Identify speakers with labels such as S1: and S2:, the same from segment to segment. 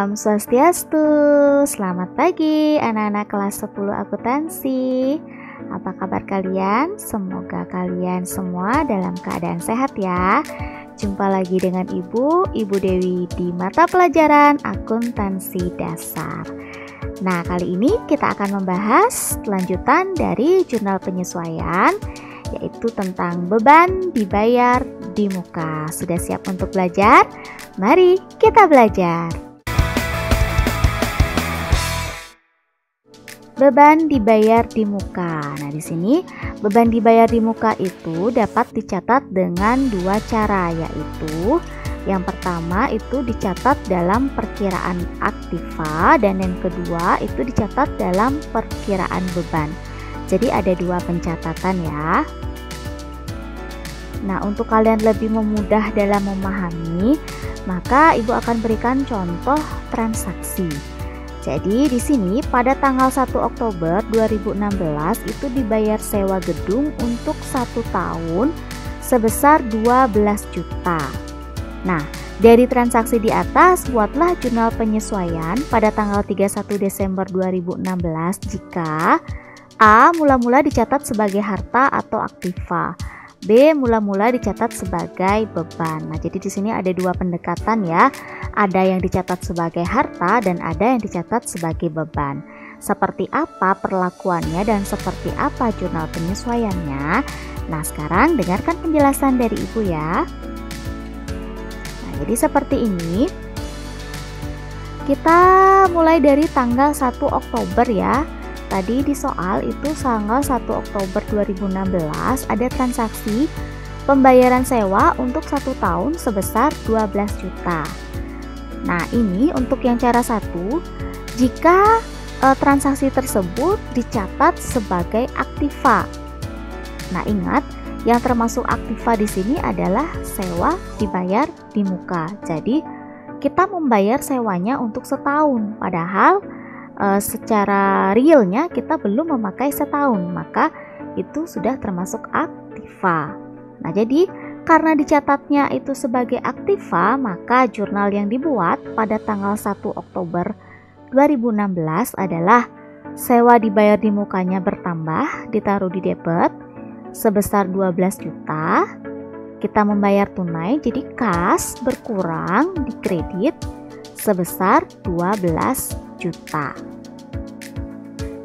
S1: Om Swastiastu, selamat pagi anak-anak kelas 10 akuntansi. Apa kabar kalian? Semoga kalian semua dalam keadaan sehat ya. Jumpa lagi dengan Ibu Dewi di mata pelajaran akuntansi dasar. Nah, kali ini kita akan membahas lanjutan dari jurnal penyesuaian, yaitu tentang beban dibayar di muka. Sudah siap untuk belajar? Mari kita belajar. Beban dibayar di muka. Nah, di sini beban dibayar di muka itu dapat dicatat dengan dua cara, yaitu yang pertama itu dicatat dalam perkiraan aktiva dan yang kedua itu dicatat dalam perkiraan beban. Jadi ada dua pencatatan ya. Nah, untuk kalian lebih memudah dalam memahami, maka Ibu akan berikan contoh transaksi. Jadi di sini pada tanggal 1 Oktober 2016 itu dibayar sewa gedung untuk 1 tahun sebesar 12 juta. Nah, dari transaksi di atas buatlah jurnal penyesuaian pada tanggal 31 Desember 2016 jika A mula-mula dicatat sebagai harta atau aktiva, B mula-mula dicatat sebagai beban. Nah, jadi di sini ada dua pendekatan ya. Ada yang dicatat sebagai harta dan ada yang dicatat sebagai beban. Seperti apa perlakuannya dan seperti apa jurnal penyesuaiannya? Nah, sekarang dengarkan penjelasan dari Ibu ya. Nah, jadi seperti ini. Kita mulai dari tanggal 1 Oktober ya. Tadi di soal itu tanggal 1 Oktober 2016 ada transaksi pembayaran sewa untuk 1 tahun sebesar 12 juta. Nah, ini untuk yang cara 1, jika transaksi tersebut dicatat sebagai aktiva. Nah, ingat yang termasuk aktiva di sini adalah sewa dibayar di muka. Jadi, kita membayar sewanya untuk setahun, padahal secara realnya kita belum memakai setahun, maka itu sudah termasuk aktiva. Nah, jadi karena dicatatnya itu sebagai aktiva, maka jurnal yang dibuat pada tanggal 1 Oktober 2016 adalah sewa dibayar di mukanya bertambah, ditaruh di debit sebesar 12 juta. Kita membayar tunai, jadi kas berkurang di kredit sebesar 12 juta.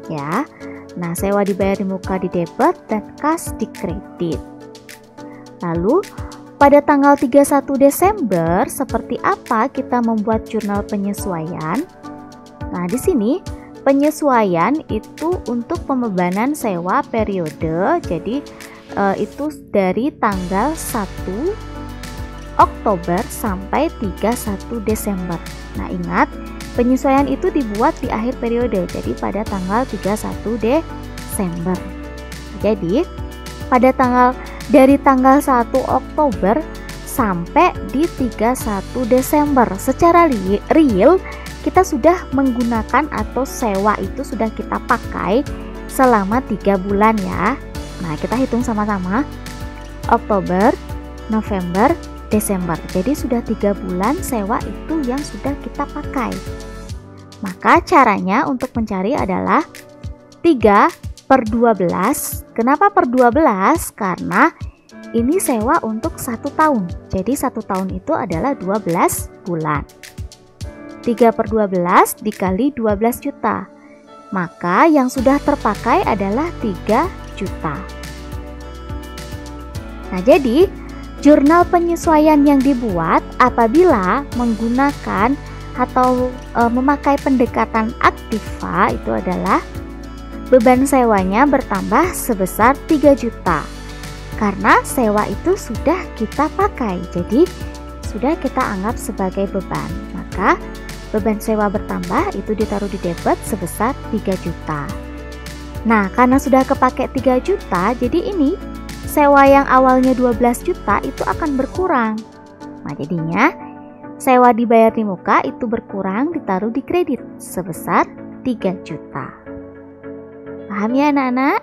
S1: Ya. Nah, sewa dibayar di muka di debit dan kas di kredit. Lalu, pada tanggal 31 Desember, seperti apa kita membuat jurnal penyesuaian? Nah, di sini penyesuaian itu untuk pembebanan sewa periode. Jadi, itu dari tanggal 1 Oktober sampai 31 Desember. Nah, ingat, penyesuaian itu dibuat di akhir periode, jadi pada tanggal 31 Desember. Jadi, dari tanggal 1 Oktober sampai di 31 Desember. Secara real, kita sudah menggunakan atau sewa itu sudah kita pakai selama 3 bulan ya. Nah, kita hitung sama-sama. Oktober, November, Desember. Jadi sudah 3 bulan sewa itu yang sudah kita pakai. Maka caranya untuk mencari adalah 3/12. Kenapa per 12? Karena ini sewa untuk 1 tahun. Jadi 1 tahun itu adalah 12 bulan. 3/12 dikali 12 juta. Maka yang sudah terpakai adalah 3 juta. Nah, jadi jurnal penyesuaian yang dibuat apabila menggunakan atau memakai pendekatan aktiva itu adalah beban sewanya bertambah sebesar 3 juta. Karena sewa itu sudah kita pakai, jadi sudah kita anggap sebagai beban. Maka beban sewa bertambah itu ditaruh di debit sebesar 3 juta. Nah, karena sudah kepake 3 juta, jadi ini sewa yang awalnya 12 juta itu akan berkurang. Nah, jadinya sewa dibayar di muka itu berkurang ditaruh di kredit sebesar 3 juta. Paham ya anak-anak?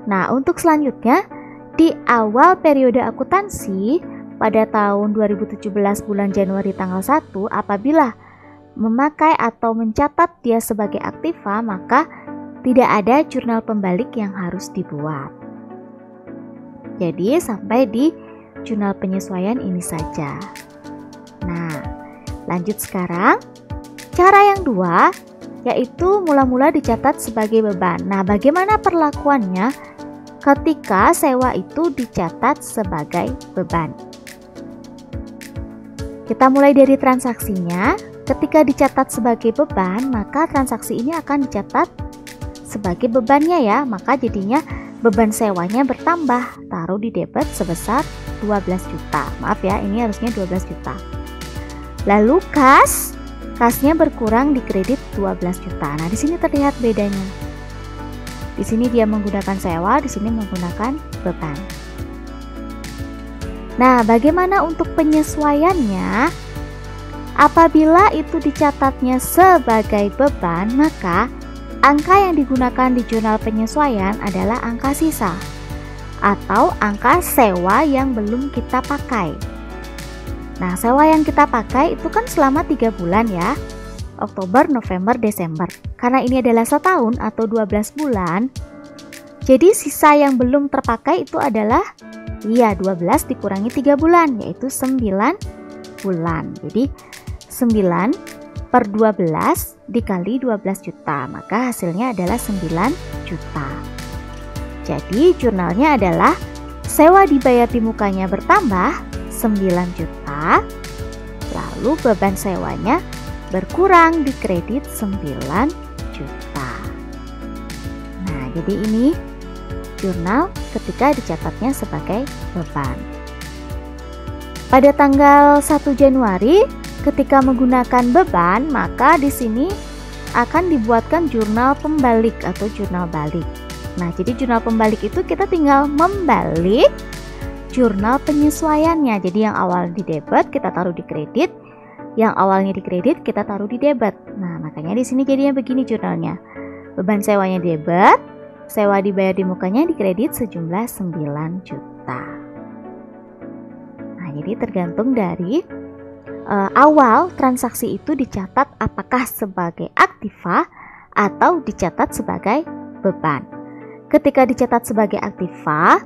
S1: Nah, untuk selanjutnya, di awal periode akuntansi, pada tahun 2017 bulan Januari tanggal 1, apabila memakai atau mencatat dia sebagai aktiva, maka tidak ada jurnal pembalik yang harus dibuat. Jadi sampai di jurnal penyesuaian ini saja. Nah, lanjut sekarang. Cara yang 2 yaitu mula-mula dicatat sebagai beban. Nah, bagaimana perlakuannya ketika sewa itu dicatat sebagai beban? Kita mulai dari transaksinya. Ketika dicatat sebagai beban, maka transaksi ini akan dicatat sebagai bebannya ya. Maka jadinya beban sewanya bertambah, taruh di debit sebesar 12 juta. Maaf ya, ini harusnya 12 juta. Lalu kasnya berkurang di kredit 12 juta. Nah, di sini terlihat bedanya. Di sini dia menggunakan sewa, di sini menggunakan beban. Nah, bagaimana untuk penyesuaiannya? Apabila itu dicatatnya sebagai beban, maka angka yang digunakan di jurnal penyesuaian adalah angka sisa atau angka sewa yang belum kita pakai. Nah, sewa yang kita pakai itu kan selama 3 bulan ya, Oktober, November, Desember. Karena ini adalah setahun atau 12 bulan, jadi sisa yang belum terpakai itu adalah 12 dikurangi 3 bulan, yaitu 9 bulan. Jadi 9 per 12 dikali 12 juta, maka hasilnya adalah 9 juta. Jadi jurnalnya adalah sewa dibayar di mukanya bertambah 9 juta, lalu beban sewanya berkurang di kredit 9 juta. Nah, jadi ini jurnal ketika dicatatnya sebagai beban. Pada tanggal 1 Januari ketika menggunakan beban, maka di sini akan dibuatkan jurnal pembalik atau jurnal balik. Nah, jadi jurnal pembalik itu kita tinggal membalik jurnal penyesuaiannya. Jadi yang awal di debit kita taruh di kredit, yang awalnya di kredit kita taruh di debit. Nah, makanya di sini jadinya begini jurnalnya. Beban sewanya debit, sewa dibayar di mukanya di kredit sejumlah 9 juta. Nah, jadi tergantung dari awal transaksi itu dicatat apakah sebagai aktiva atau dicatat sebagai beban. Ketika dicatat sebagai aktiva,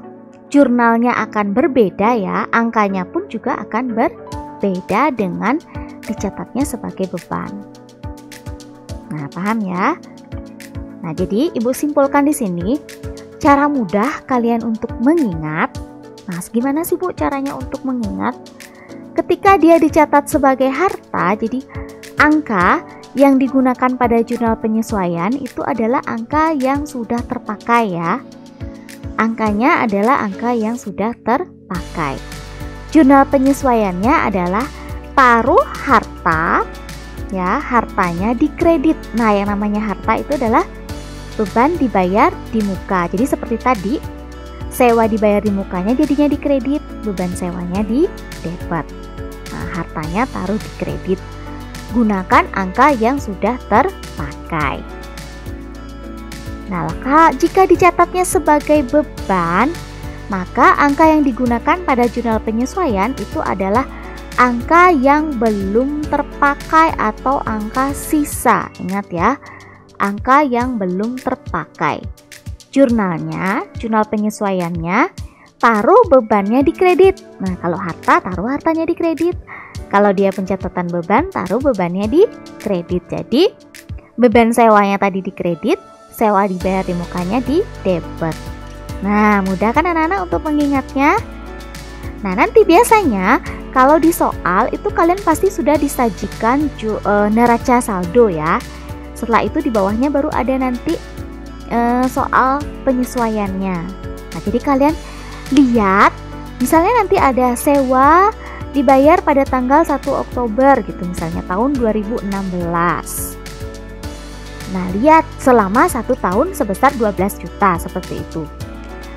S1: jurnalnya akan berbeda ya, angkanya pun juga akan berbeda dengan dicatatnya sebagai beban. Nah, paham ya? Nah, jadi Ibu simpulkan di sini cara mudah kalian untuk mengingat. Nah, gimana sih Bu caranya untuk mengingat? Ketika dia dicatat sebagai harta, jadi angka yang digunakan pada jurnal penyesuaian itu adalah angka yang sudah terpakai ya. Angkanya adalah angka yang sudah terpakai. Jurnal penyesuaiannya adalah taruh harta ya, hartanya di kredit. Nah, yang namanya harta itu adalah beban dibayar di muka. Jadi seperti tadi, sewa dibayar di mukanya jadinya di kredit, beban sewanya di debit. Nah, hartanya taruh di kredit. Gunakan angka yang sudah terpakai. Nah, jika dicatatnya sebagai beban, maka angka yang digunakan pada jurnal penyesuaian itu adalah angka yang belum terpakai atau angka sisa. Ingat ya, angka yang belum terpakai. Jurnalnya, jurnal penyesuaiannya, taruh bebannya di kredit. Nah, kalau harta, taruh hartanya di kredit. Kalau dia pencatatan beban, taruh bebannya di kredit. Jadi, beban sewanya tadi di kredit, sewa dibayar di mukanya di debit. Nah, mudah kan anak-anak untuk mengingatnya? Nah, nanti biasanya kalau di soal itu kalian pasti sudah disajikan neraca saldo ya. Setelah itu di bawahnya baru ada nanti soal penyesuaiannya. Nah, jadi kalian lihat, misalnya nanti ada sewa dibayar pada tanggal 1 Oktober gitu, misalnya tahun 2016. Nah, lihat selama 1 tahun sebesar 12 juta seperti itu.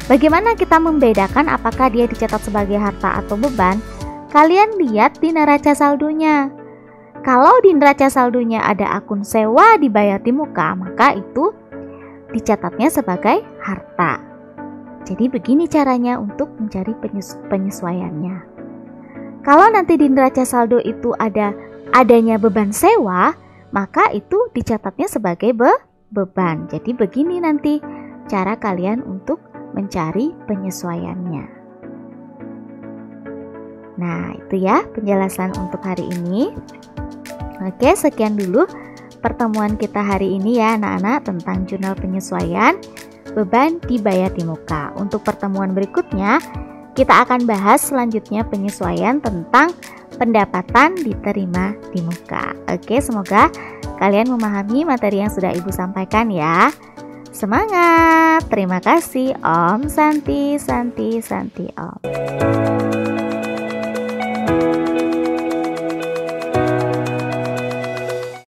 S1: Bagaimana kita membedakan apakah dia dicatat sebagai harta atau beban? Kalian lihat di neraca saldonya. Kalau di neraca saldonya ada akun sewa dibayar di muka, maka itu dicatatnya sebagai harta. Jadi begini caranya untuk mencari penyesuaiannya. Kalau nanti di neraca saldo itu adanya beban sewa, maka itu dicatatnya sebagai beban. Jadi begini nanti cara kalian untuk mencari penyesuaiannya. Nah, itu ya penjelasan untuk hari ini. Oke, sekian dulu pertemuan kita hari ini ya anak-anak tentang jurnal penyesuaian beban dibayar di muka. Untuk pertemuan berikutnya kita akan bahas selanjutnya penyesuaian tentang pendapatan diterima di muka. Oke, semoga kalian memahami materi yang sudah Ibu sampaikan ya. Semangat! Terima kasih. Om Santi, Santi, Santi Om.